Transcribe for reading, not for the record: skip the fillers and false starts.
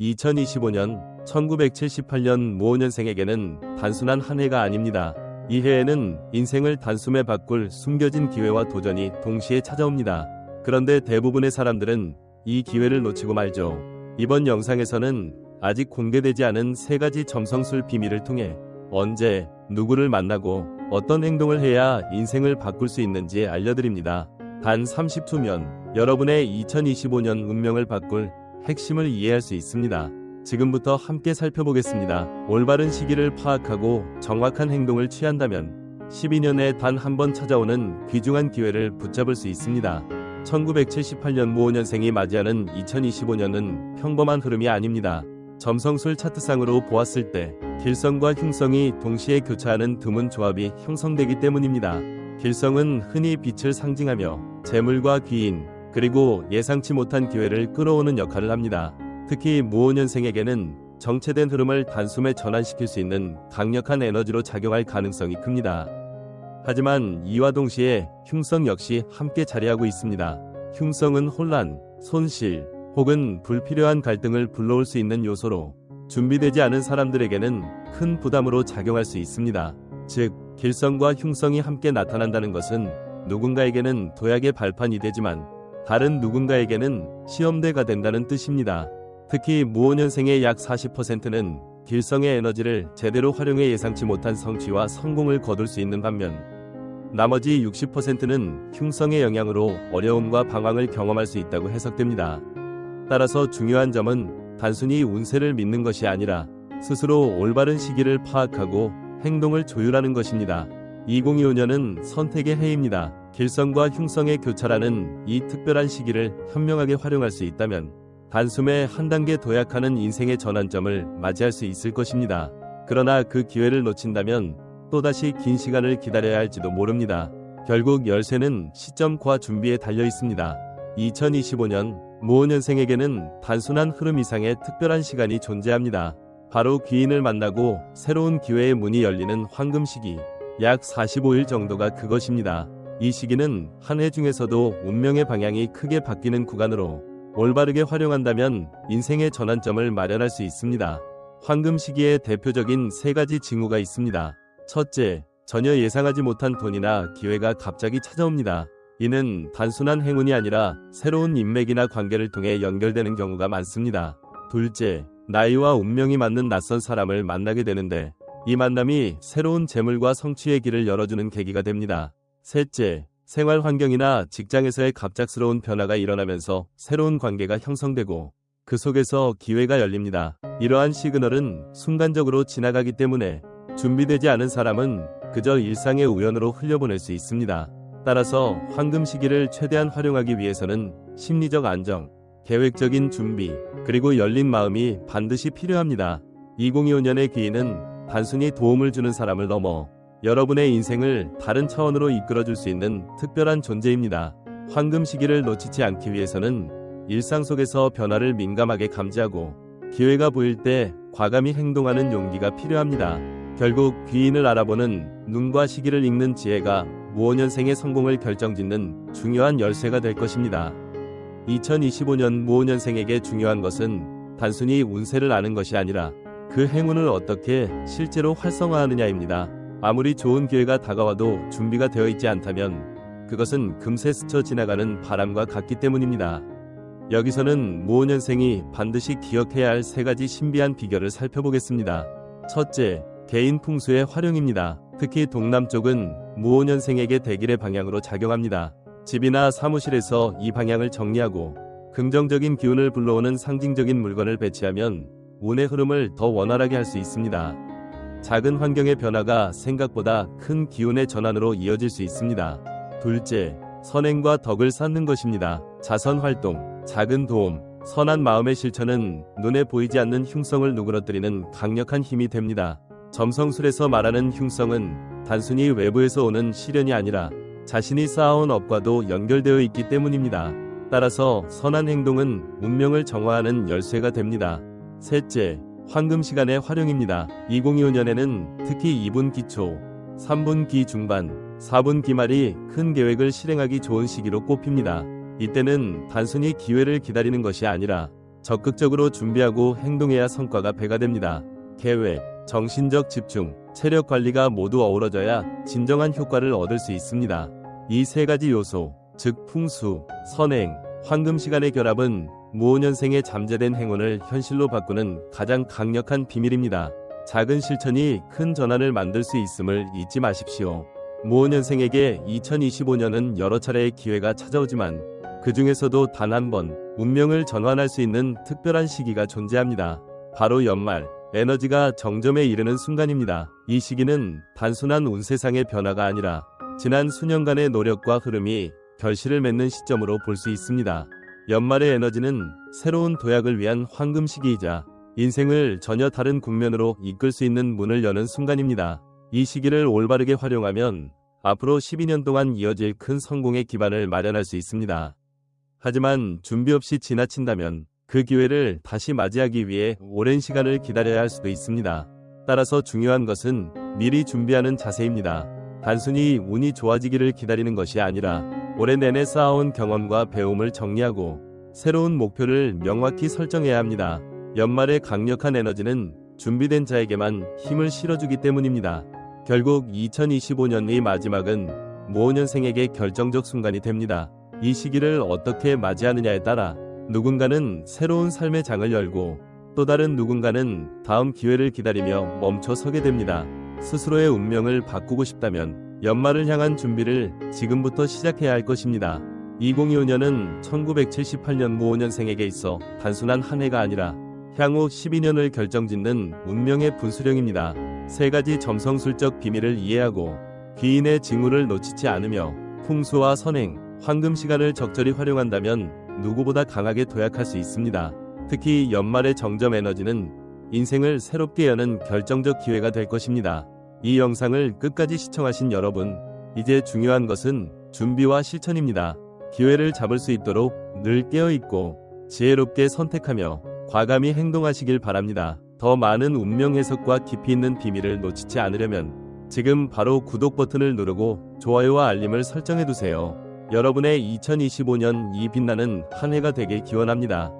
2025년 1978년 무오년생에게는 단순한 한 해가 아닙니다. 이 해에는 인생을 단숨에 바꿀 숨겨진 기회와 도전이 동시에 찾아옵니다. 그런데 대부분의 사람들은 이 기회를 놓치고 말죠. 이번 영상에서는 아직 공개되지 않은 3가지 점성술 비밀을 통해 언제, 누구를 만나고 어떤 행동을 해야 인생을 바꿀 수 있는지 알려드립니다. 단 30초면 여러분의 2025년 운명을 바꿀 핵심을 이해할 수 있습니다. 지금부터 함께 살펴보겠습니다. 올바른 시기를 파악하고 정확한 행동을 취한다면 12년에 단 한 번 찾아오는 귀중한 기회를 붙잡을 수 있습니다. 1978년 무오년생이 맞이하는 2025년은 평범한 흐름이 아닙니다. 점성술 차트상으로 보았을 때 길성과 흉성이 동시에 교차하는 드문 조합이 형성되기 때문입니다. 길성은 흔히 빛을 상징하며 재물과 귀인, 그리고 예상치 못한 기회를 끌어오는 역할을 합니다. 특히 무오년생에게는 정체된 흐름을 단숨에 전환시킬 수 있는 강력한 에너지로 작용할 가능성이 큽니다. 하지만 이와 동시에 흉성 역시 함께 자리하고 있습니다. 흉성은 혼란, 손실, 혹은 불필요한 갈등을 불러올 수 있는 요소로 준비되지 않은 사람들에게는 큰 부담으로 작용할 수 있습니다. 즉, 길성과 흉성이 함께 나타난다는 것은 누군가에게는 도약의 발판이 되지만 다른 누군가에게는 시험대가 된다는 뜻입니다. 특히 무오년생의 약 40%는 길성의 에너지를 제대로 활용해 예상치 못한 성취와 성공을 거둘 수 있는 반면 나머지 60%는 흉성의 영향으로 어려움과 방황을 경험할 수 있다고 해석됩니다. 따라서 중요한 점은 단순히 운세를 믿는 것이 아니라 스스로 올바른 시기를 파악하고 행동을 조율하는 것입니다. 2025년은 선택의 해입니다. 길성과 흉성의 교차라는 이 특별한 시기를 현명하게 활용할 수 있다면 단숨에 한 단계 도약하는 인생의 전환점을 맞이할 수 있을 것입니다. 그러나 그 기회를 놓친다면 또다시 긴 시간을 기다려야 할지도 모릅니다. 결국 열쇠는 시점과 준비에 달려 있습니다. 2025년 무오년생에게는 단순한 흐름 이상의 특별한 시간이 존재합니다. 바로 귀인을 만나고 새로운 기회의 문이 열리는 황금 시기, 약 45일 정도가 그것입니다. 이 시기는 한 해 중에서도 운명의 방향이 크게 바뀌는 구간으로 올바르게 활용한다면 인생의 전환점을 마련할 수 있습니다. 황금 시기에 대표적인 3가지 징후가 있습니다. 첫째, 전혀 예상하지 못한 돈이나 기회가 갑자기 찾아옵니다. 이는 단순한 행운이 아니라 새로운 인맥이나 관계를 통해 연결되는 경우가 많습니다. 둘째, 나이와 운명이 맞는 낯선 사람을 만나게 되는데 이 만남이 새로운 재물과 성취의 길을 열어주는 계기가 됩니다. 셋째, 생활 환경이나 직장에서의 갑작스러운 변화가 일어나면서 새로운 관계가 형성되고 그 속에서 기회가 열립니다. 이러한 시그널은 순간적으로 지나가기 때문에 준비되지 않은 사람은 그저 일상의 우연으로 흘려보낼 수 있습니다. 따라서 황금 시기를 최대한 활용하기 위해서는 심리적 안정, 계획적인 준비, 그리고 열린 마음이 반드시 필요합니다. 2025년의 귀인은 단순히 도움을 주는 사람을 넘어 여러분의 인생을 다른 차원으로 이끌어줄 수 있는 특별한 존재입니다. 황금 시기를 놓치지 않기 위해서는 일상 속에서 변화를 민감하게 감지하고 기회가 보일 때 과감히 행동하는 용기가 필요합니다. 결국 귀인을 알아보는 눈과 시기를 읽는 지혜가 무오년생의 성공을 결정짓는 중요한 열쇠가 될 것입니다. 2025년 무오년생에게 중요한 것은 단순히 운세를 아는 것이 아니라 그 행운을 어떻게 실제로 활성화하느냐입니다. 아무리 좋은 기회가 다가와도 준비가 되어 있지 않다면 그것은 금세 스쳐 지나가는 바람과 같기 때문입니다. 여기서는 무오년생이 반드시 기억해야 할 3가지 신비한 비결을 살펴보겠습니다. 첫째, 개인 풍수의 활용입니다. 특히 동남쪽은 무오년생에게 대길의 방향으로 작용합니다. 집이나 사무실에서 이 방향을 정리하고 긍정적인 기운을 불러오는 상징적인 물건을 배치하면 운의 흐름을 더 원활하게 할 수 있습니다. 작은 환경의 변화가 생각보다 큰 기운의 전환으로 이어질 수 있습니다. 둘째, 선행과 덕을 쌓는 것입니다. 자선 활동, 작은 도움, 선한 마음의 실천은 눈에 보이지 않는 흉성을 누그러뜨리는 강력한 힘이 됩니다. 점성술에서 말하는 흉성은 단순히 외부에서 오는 시련이 아니라 자신이 쌓아온 업과도 연결되어 있기 때문입니다. 따라서 선한 행동은 운명을 정화하는 열쇠가 됩니다. 셋째, 황금 시간의 활용입니다. 2025년에는 특히 2분 기초, 3분 기 중반, 4분 기말이 큰 계획을 실행하기 좋은 시기로 꼽힙니다. 이때는 단순히 기회를 기다리는 것이 아니라 적극적으로 준비하고 행동해야 성과가 배가 됩니다. 계획, 정신적 집중, 체력 관리가 모두 어우러져야 진정한 효과를 얻을 수 있습니다. 이 세 가지 요소, 즉 풍수, 선행, 황금 시간의 결합은 무오년생의 잠재된 행운을 현실로 바꾸는 가장 강력한 비밀입니다. 작은 실천이 큰 전환을 만들 수 있음을 잊지 마십시오. 무오년생에게 2025년은 여러 차례의 기회가 찾아오지만 그 중에서도 단 한 번 운명을 전환할 수 있는 특별한 시기가 존재합니다. 바로 연말, 에너지가 정점에 이르는 순간입니다. 이 시기는 단순한 운세상의 변화가 아니라 지난 수년간의 노력과 흐름이 결실을 맺는 시점으로 볼 수 있습니다. 연말의 에너지는 새로운 도약을 위한 황금 시기이자 인생을 전혀 다른 국면으로 이끌 수 있는 문을 여는 순간입니다. 이 시기를 올바르게 활용하면 앞으로 12년 동안 이어질 큰 성공의 기반을 마련할 수 있습니다. 하지만 준비 없이 지나친다면 그 기회를 다시 맞이하기 위해 오랜 시간을 기다려야 할 수도 있습니다. 따라서 중요한 것은 미리 준비하는 자세입니다. 단순히 운이 좋아지기를 기다리는 것이 아니라 올해 내내 쌓아온 경험과 배움을 정리하고 새로운 목표를 명확히 설정해야 합니다. 연말의 강력한 에너지는 준비된 자에게만 힘을 실어주기 때문입니다. 결국 2025년의 마지막은 무오년생에게 결정적 순간이 됩니다. 이 시기를 어떻게 맞이하느냐에 따라 누군가는 새로운 삶의 장을 열고 또 다른 누군가는 다음 기회를 기다리며 멈춰 서게 됩니다. 스스로의 운명을 바꾸고 싶다면 연말을 향한 준비를 지금부터 시작해야 할 것입니다. 2025년은 1978년 무오년생에게 있어 단순한 한 해가 아니라 향후 12년을 결정짓는 운명의 분수령입니다. 세 가지 점성술적 비밀을 이해하고 귀인의 징후를 놓치지 않으며 풍수와 선행, 황금 시간을 적절히 활용한다면 누구보다 강하게 도약할 수 있습니다. 특히 연말의 정점 에너지는 인생을 새롭게 여는 결정적 기회가 될 것입니다. 이 영상을 끝까지 시청하신 여러분, 이제 중요한 것은 준비와 실천입니다. 기회를 잡을 수 있도록 늘 깨어있고 지혜롭게 선택하며 과감히 행동하시길 바랍니다. 더 많은 운명 해석과 깊이 있는 비밀을 놓치지 않으려면 지금 바로 구독 버튼을 누르고 좋아요와 알림을 설정해두세요. 여러분의 2025년 이 빛나는 한 해가 되길 기원합니다.